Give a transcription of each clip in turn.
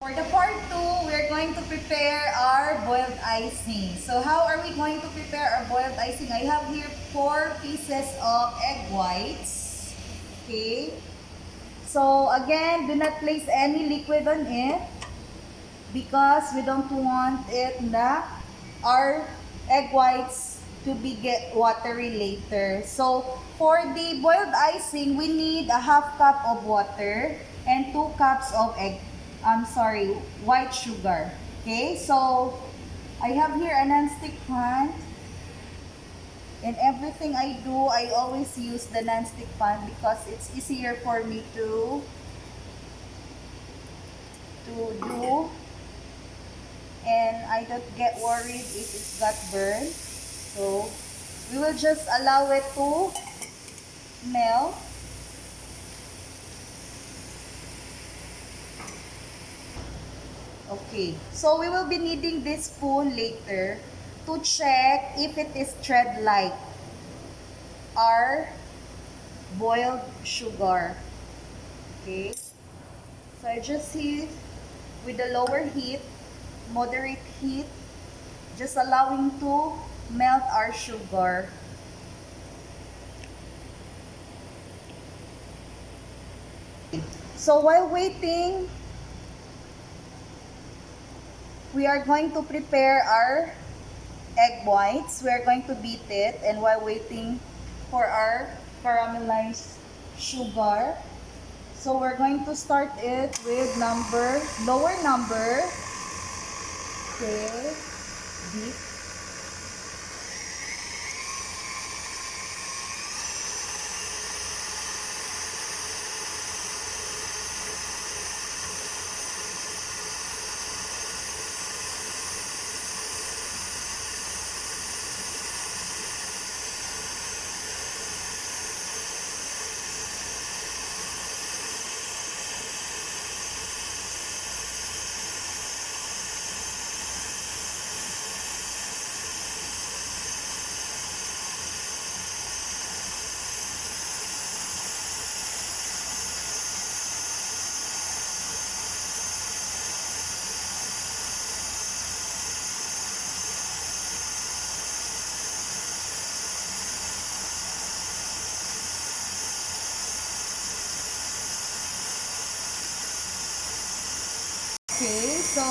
For the part 2, we're going to prepare our boiled icing. So how are we going to prepare our boiled icing? I have here 4 pieces of egg whites. Okay. So again, do not place any liquid on it because we don't want our egg whites to be get watery later. So for the boiled icing, we need a half cup of water and 2 cups of white sugar. Okay, so I have here a non-stick pan. And everything I do, I always use the non-stick pan because it's easier for me to do. And I don't get worried if it got burned. So we will just allow it to melt. Okay, so we will be needing this spoon later to check if it is thread-like our boiled sugar. Okay, so I just heat with the lower heat, moderate heat, just allowing to melt our sugar. So while waiting, we are going to prepare our egg whites. We are going to beat it, and while waiting for our caramelized sugar, so we're going to start it with lower number. Okay, beat. Okay, so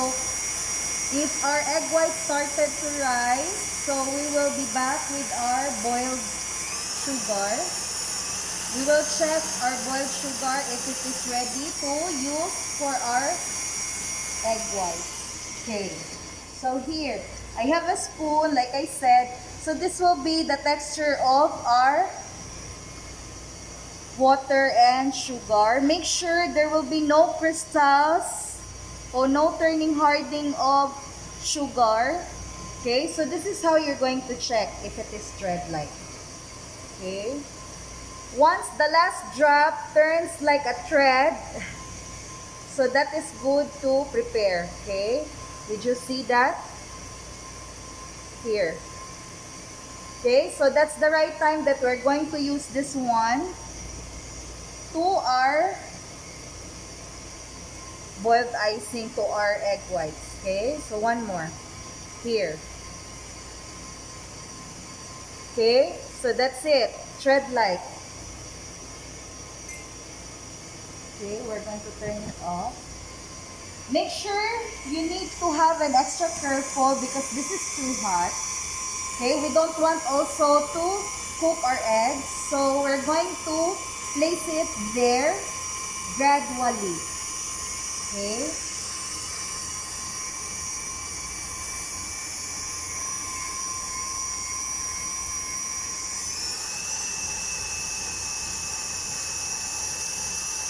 if our egg white started to rise, so we will be back with our boiled sugar. We will check our boiled sugar if it is ready to use for our egg white. Okay, so here, I have a spoon, like I said. So this will be the texture of our water and sugar. Make sure there will be no crystals or no turning hardening of sugar. Okay, so this is how you're going to check if it is thread-like. Okay, once the last drop turns like a thread, so that is good to prepare. Okay, did you see that? Here. Okay, so that's the right time that we're going to use this one to our boiled icing, to our egg whites. Okay, so one more here. Okay, so that's it, thread like. Okay, we're going to turn it off. Make sure you need to have an extra careful because this is too hot. Okay, we don't want also to cook our eggs, so we're going to place it there gradually. Okay.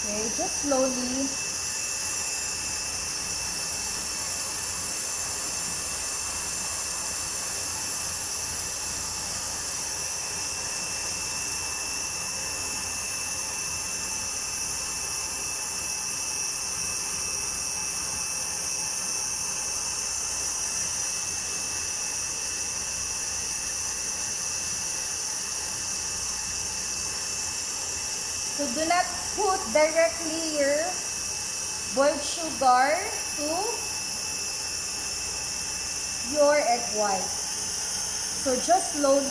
Okay, just slowly. So do not put directly your boiled sugar to into your egg white. So just slowly.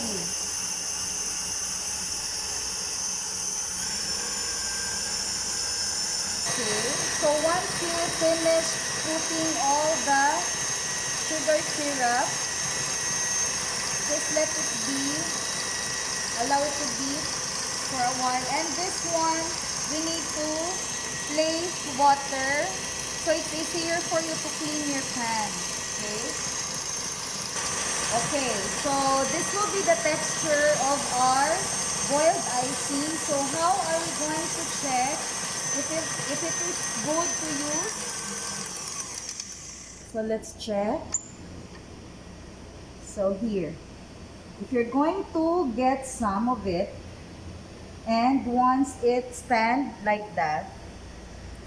Okay, so once you finish putting all the sugar syrup, just let it be, allow it to beat for a while. And this one, we need to place water so it's easier for you to clean your pan. Okay? Okay, so this will be the texture of our boiled icing. So how are we going to check if it is good to use? So let's check. So here, if you're going to get some of it, and once it stands like that,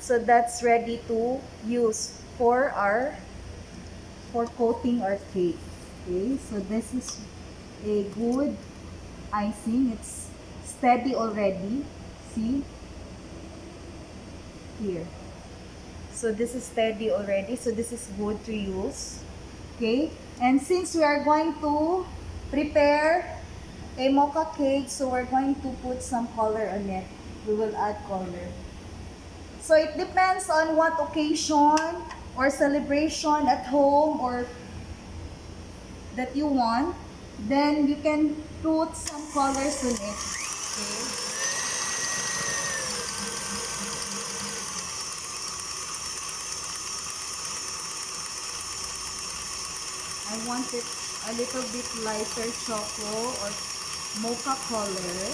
so that's ready to use for coating our cake. Okay, so this is a good icing. It's steady already. See here. So this is steady already. So this is good to use. Okay, and since we are going to prepare a mocha cake, so we're going to put some color on it. We will add color. So it depends on what occasion or celebration at home or that you want. Then you can put some colors on it. Okay. I want it a little bit lighter choco or mocha color.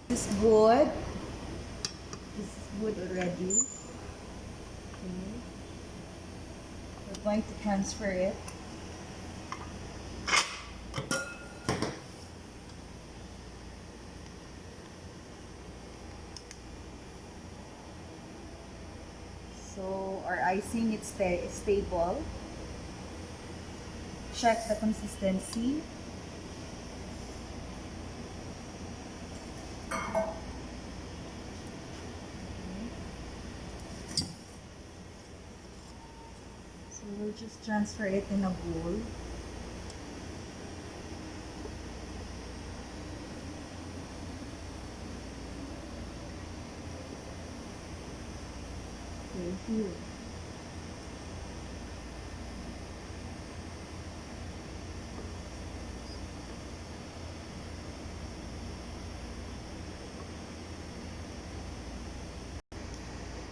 This is good. This is good already. Okay. We're going to transfer it. So our icing is stable. Check the consistency. So we'll just transfer it in a bowl. Okay, here.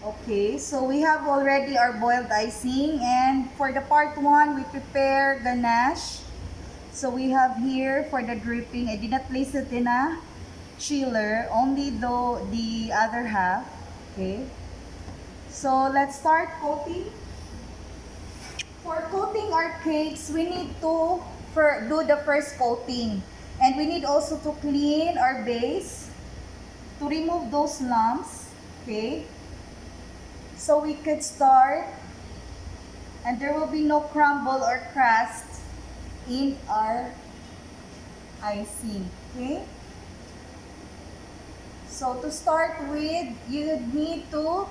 Okay, so we have already our boiled icing, and for the part 1, we prepare ganache. So we have here for the dripping, I did not place it in a chiller, only though the other half. Okay, so let's start coating. For coating our cakes, we need to do the first coating, and we need also to clean our base to remove those lumps. Okay, so we could start, and there will be no crumble or crust in our icing. Okay, so to start with, you need to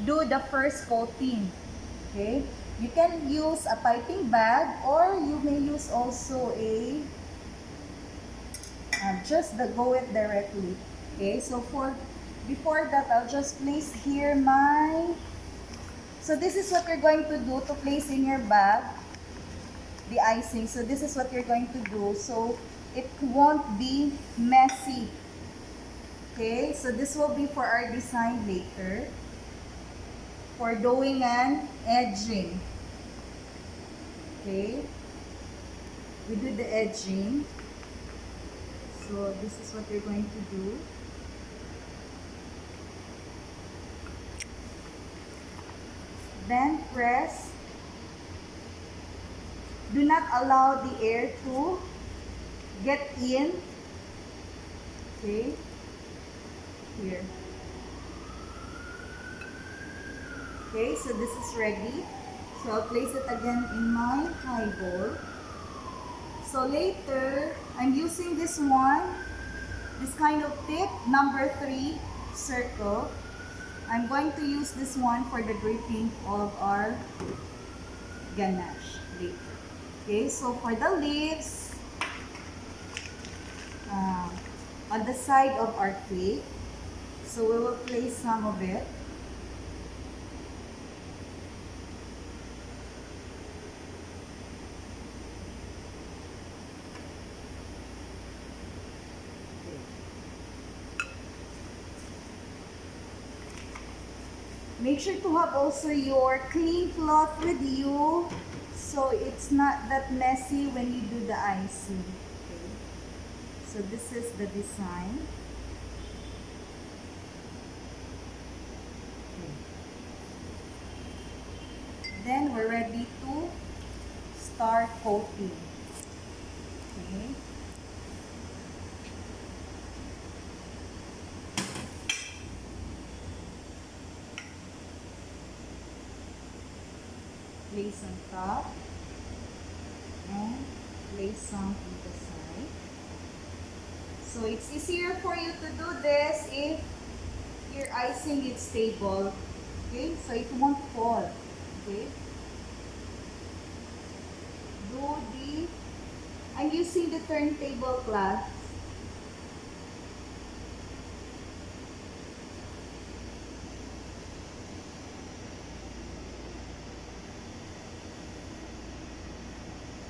do the first coating. Okay, you can use a piping bag, or you may use also a just go it directly. Okay, so before that, I'll just place here my. So this is what you're going to do to place in your bag the icing. So this is what you're going to do, so it won't be messy. Okay, so this will be for our design later, for doing and edging. Okay, we do the edging. So this is what you're going to do. Then press Do not allow the air to get in. Okay, here. Okay, so this is ready. So I'll place it again in my high bowl. So later, I'm using this one, this kind of tip, number 3 circle. I'm going to use this one for the dripping of our ganache later. Okay, so for the leaves, on the side of our cake, so we will place some of it. Make sure to have also your clean cloth with you so it's not that messy when you do the icing. Okay. So this is the design. Okay. Then we're ready to start coating. Okay. Place on top and place some on the side. So it's easier for you to do this if your icing is stable. Okay, so it won't fall. Okay. I'm using the turntable cloth.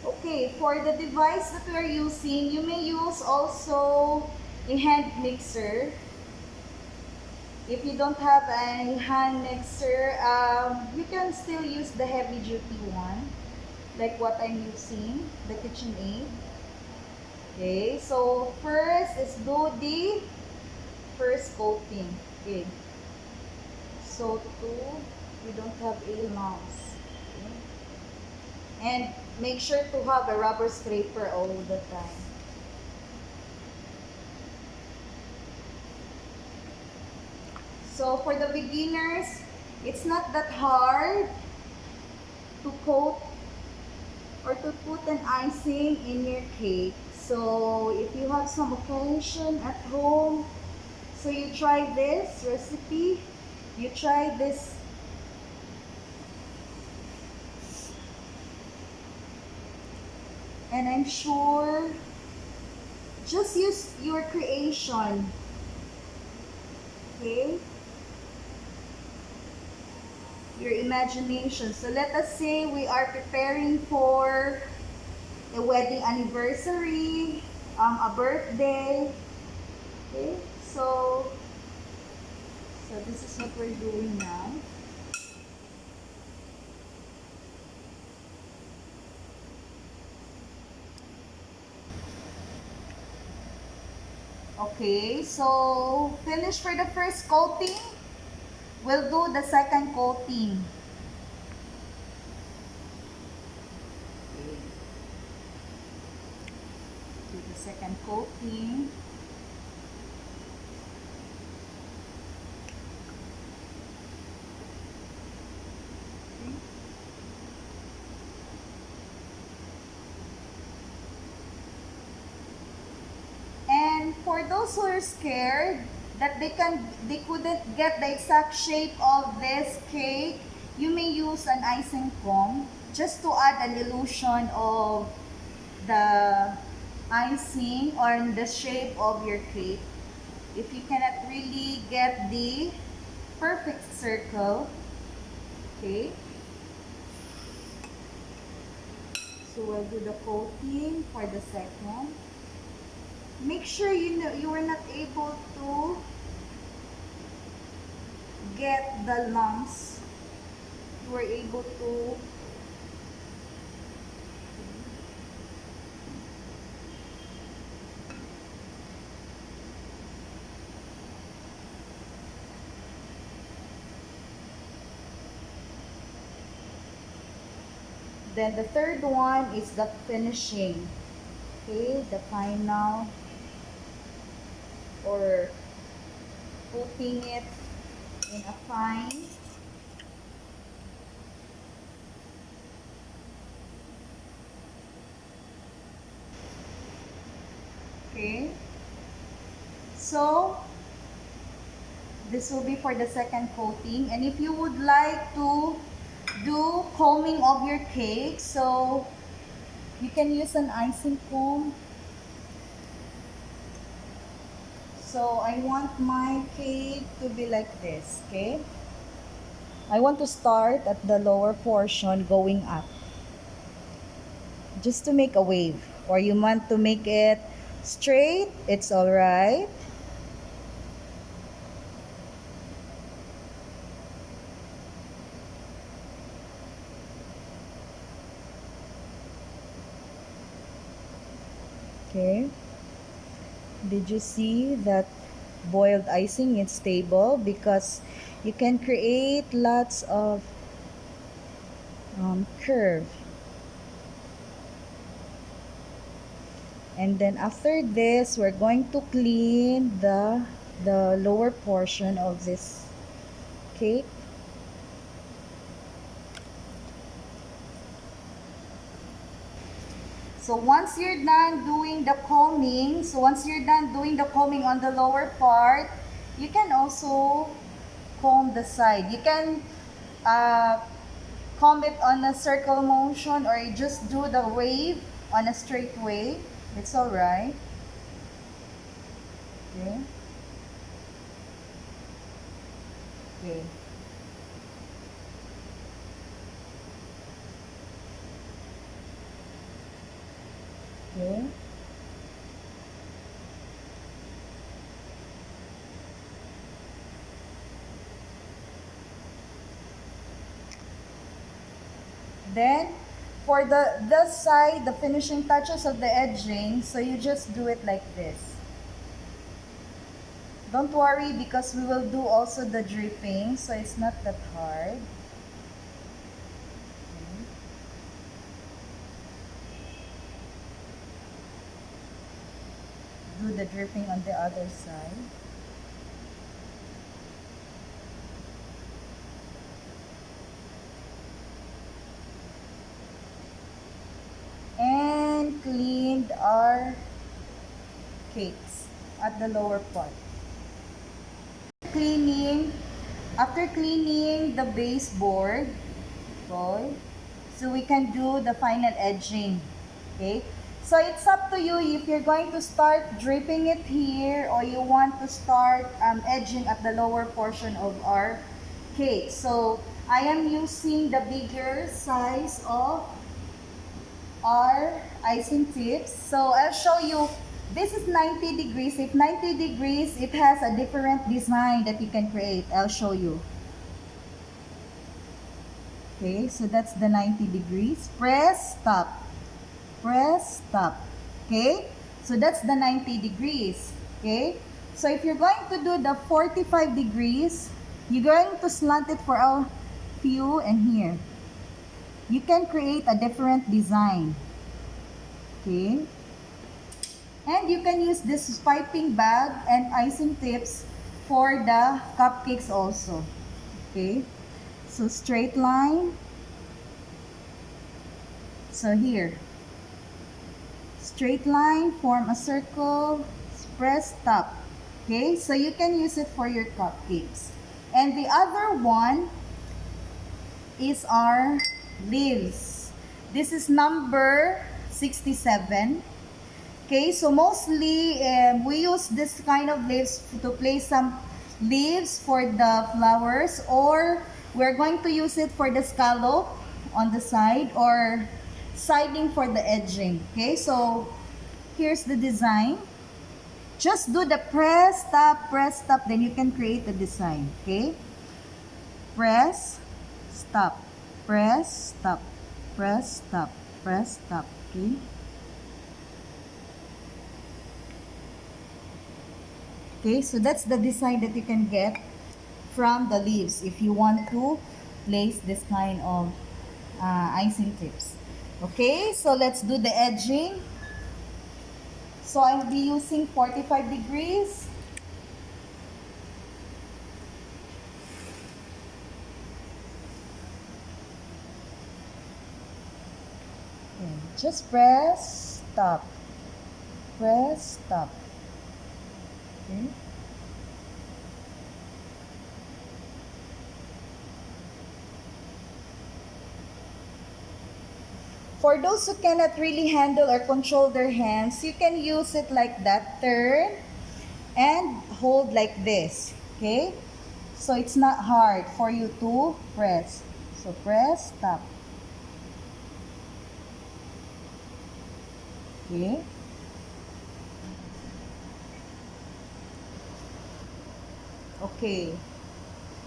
Okay, for the device that we are using, you may use also a hand mixer. If you don't have a hand mixer, you can still use the heavy duty one, like what I'm using, the KitchenAid. Okay, so first is do the first coating. Okay, so we don't have a lumps. Okay. And make sure to have a rubber scraper all the time. So for the beginners, it's not that hard to coat or to put an icing in your cake. So if you have some occasion at home, so you try this recipe, you try this. And I'm sure, just use your creation. Okay? Your imagination. So let us say we are preparing for a wedding anniversary, a birthday. Okay? So this is what we're doing now. Okay, so finish for the first coating. We'll do the second coating. Okay. Do the second coating. And for those who are scared that they couldn't get the exact shape of this cake, you may use an icing foam just to add an illusion of the icing or the shape of your cake. If you cannot really get the perfect circle, okay. So we'll do the coating for the second. Make sure you are not able to get the lumps. You are able to Then the third one is the finishing. Okay, the final, or putting it in a fine. Okay, so this will be for the second coating. And if you would like to do combing of your cake, so you can use an icing comb. So I want my cake to be like this, okay? I want to start at the lower portion going up, just to make a wave. Or you want to make it straight, it's all right. Okay. Did you see that boiled icing is stable? Because you can create lots of curve. And then after this, we're going to clean the lower portion of this cake. So once you're done doing the combing, on the lower part, you can also comb the side. You can comb it on a circle motion, or you just do the wave on a straight way. It's all right. Okay. Okay. Okay. Then for the side, the finishing touches of the edging, so you just do it like this. Don't worry, because we will do also the dripping, so it's not that hard. Do the dripping on the other side. And cleaned our cakes at the lower part. After cleaning the baseboard, okay, so we can do the final edging. Okay, so it's up to you if you're going to start dripping it here, or you want to start edging at the lower portion of our cake. So I am using the bigger size of our icing tips. So I'll show you. This is 90 degrees. If 90 degrees, it has a different design that you can create. I'll show you. Okay, so that's the 90 degrees. Press, stop. Press, stop. Okay, so that's the 90 degrees. Okay, so if you're going to do the 45 degrees, you're going to slant it for a few, and here. You can create a different design. Okay. And you can use this piping bag and icing tips for the cupcakes also. Okay. So straight line. So here. Straight line, form a circle, press stop. Okay. So you can use it for your cupcakes. And the other one is our leaves. This is number 67. Okay, so mostly we use this kind of leaves to place some leaves for the flowers, or we're going to use it for the scallop on the side, or siding for the edging. Okay, so here's the design. Just do the press, stop, then you can create the design. Okay, press, stop, press, stop, press, stop, press, stop. Okay. Okay, so that's the design that you can get from the leaves if you want to place this kind of icing tips. Okay, so let's do the edging. So I'll be using 45 degrees. Okay, just press, stop, press, stop. Okay. For those who cannot really handle or control their hands, you can use it like that, turn, and hold like this, okay? So it's not hard for you to press. So press, stop. Okay? Okay.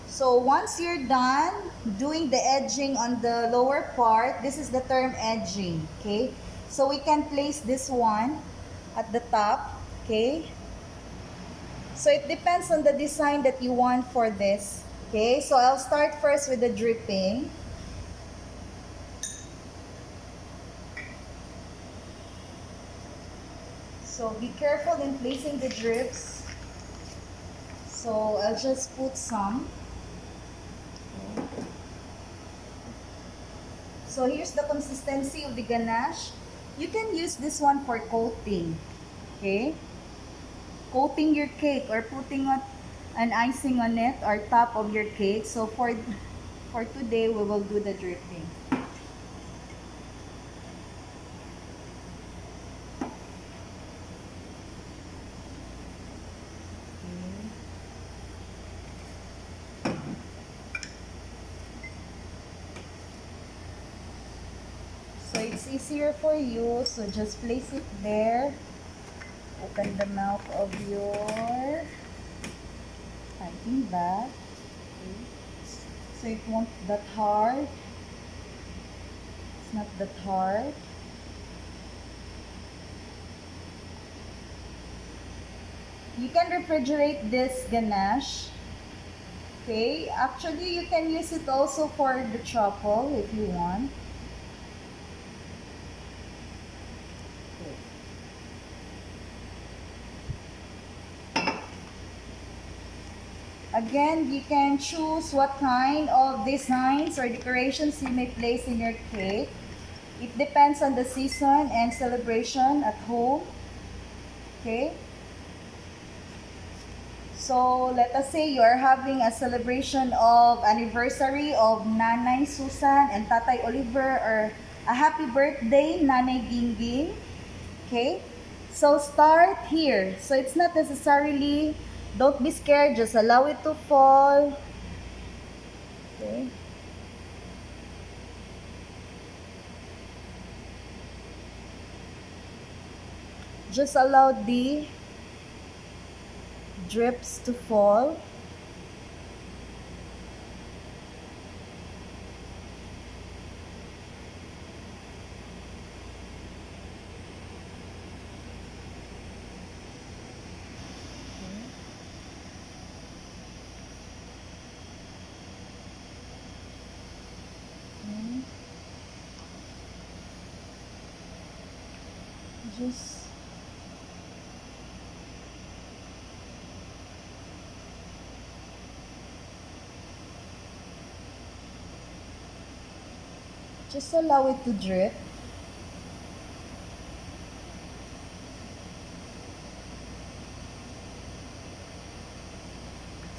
So once you're done doing the edging on the lower part, this is the term edging, okay? So we can place this one at the top, okay? So it depends on the design that you want for this, okay? So I'll start first with the dripping. So be careful in placing the drips. So I'll just put some. Okay. So here's the consistency of the ganache. You can use this one for coating, okay? Coating your cake or putting an icing on it or top of your cake. So for today, we will do the dripping. So it's easier for you. So just place it there. Open the mouth of your piping bag. Okay. So it won't that hard. It's not that hard. You can refrigerate this ganache. Okay, actually you can use it also for the truffle if you want. Okay. Again, you can choose what kind of designs or decorations you may place in your cake. It depends on the season and celebration at home. Okay? So, let us say you are having a celebration of anniversary of Nanay Susan and Tatay Oliver, or a happy birthday, Nanay Gingging. Okay? So, start here. So, it's not necessarily, don't be scared, just allow it to fall. Okay? Just allow the drips to fall. Okay. Just allow it to drip.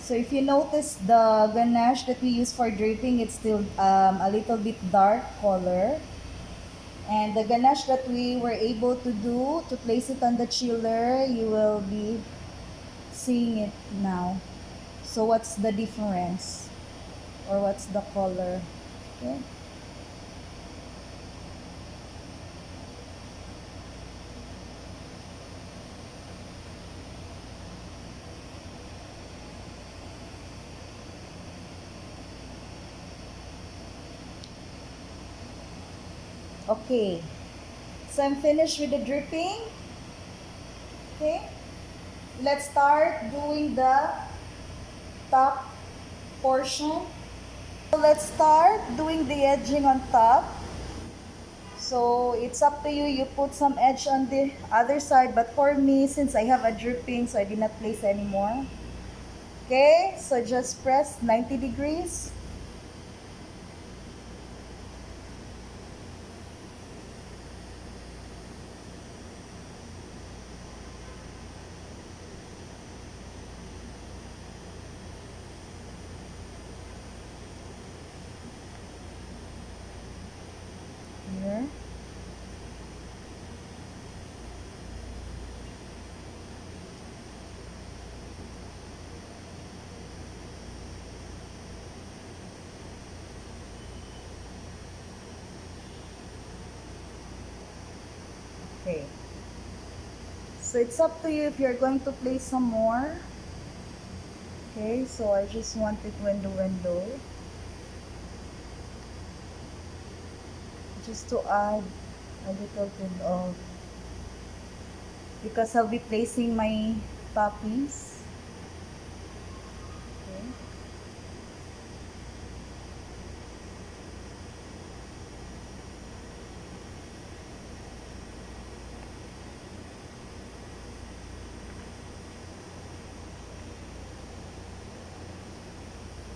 So if you notice the ganache that we use for dripping, it's still a little bit dark color. And the ganache that we were able to do to place it on the chiller, you will be seeing it now. So what's the difference? Or what's the color? Okay. Okay. So I'm finished with the dripping. Okay. Let's start doing the top portion. So let's start doing the edging on top. So it's up to you. You put some edge on the other side. But for me, since I have a dripping, so I did not place anymore. Okay, so just press 90 degrees. Here. Okay. So it's up to you if you're going to place some more. Okay, so I just want it window. Just to add a little bit of, because I'll be placing my toppings.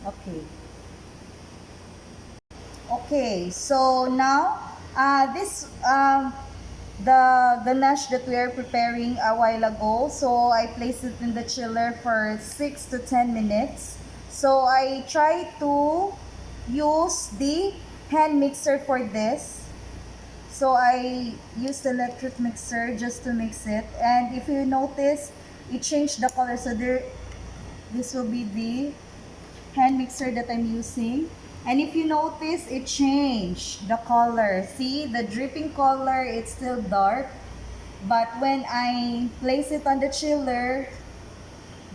Okay. Okay. Okay, so now this the ganache that we are preparing a while ago. So I placed it in the chiller for 6 to 10 minutes. So I try to use the hand mixer for this. So I used the electric mixer just to mix it. And if you notice, it changed the color. So this will be the hand mixer that I'm using. And if you notice, it changed the color. See, the dripping color, it's still dark. But when I place it on the chiller,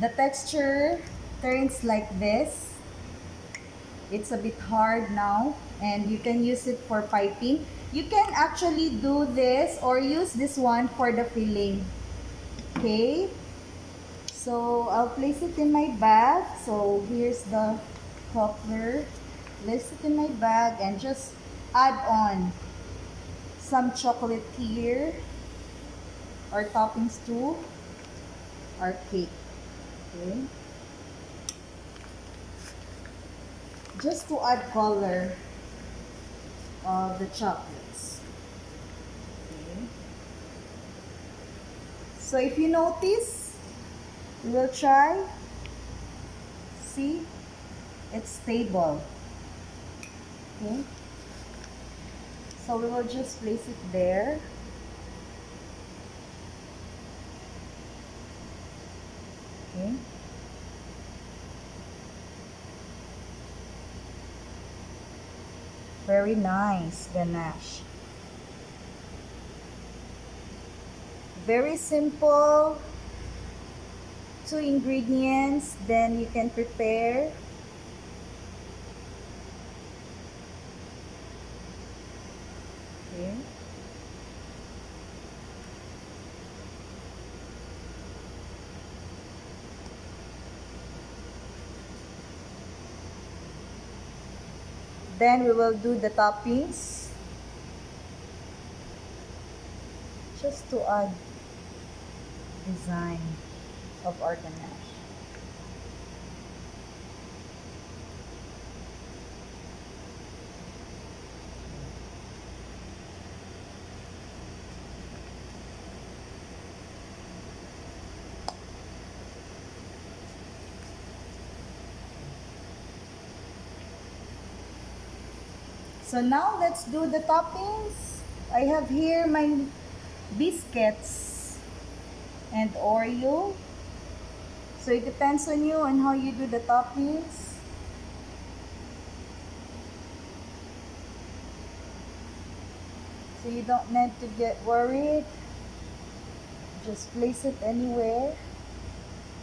the texture turns like this. It's a bit hard now, and you can use it for piping. You can actually do this or use this one for the filling. Okay, so I'll place it in my bag. So here's the coupler. Place it in my bag and just add on some chocolate here or toppings to our cake. Okay, just to add color of the chocolates. Okay. So if you notice, we will try. See, it's stable. Okay. So we will just place it there. Okay. Very nice ganache. Very simple. 2 ingredients, then you can prepare. Okay. Then we will do the toppings. Just to add design of our ganache. So now let's do the toppings. I have here my biscuits and Oreo. So it depends on you and how you do the toppings. So you don't need to get worried. Just place it anywhere.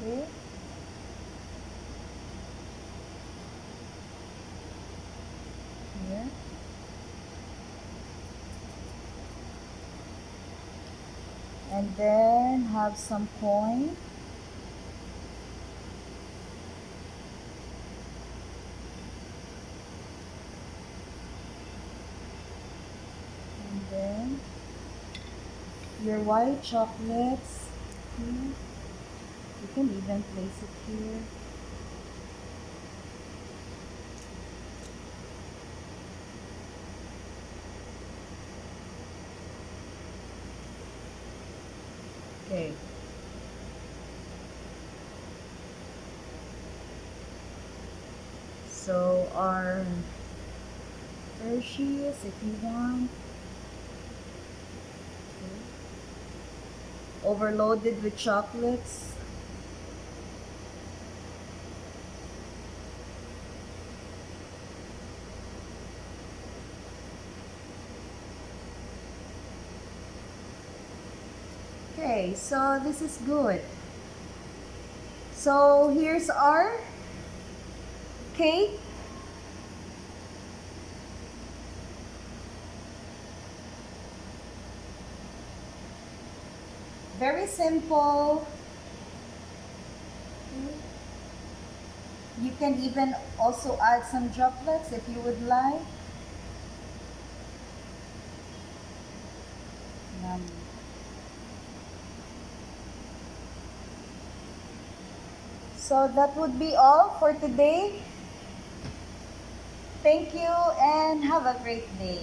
Okay. Here. And then have some coin. And then your white chocolates here. You can even place it here. Okay. So our Hershey's, if you want, okay. Overloaded with chocolates. Okay, so this is good. So here's our cake. Very simple. You can even also add some droplets if you would like. Yum. So that would be all for today. Thank you and have a great day.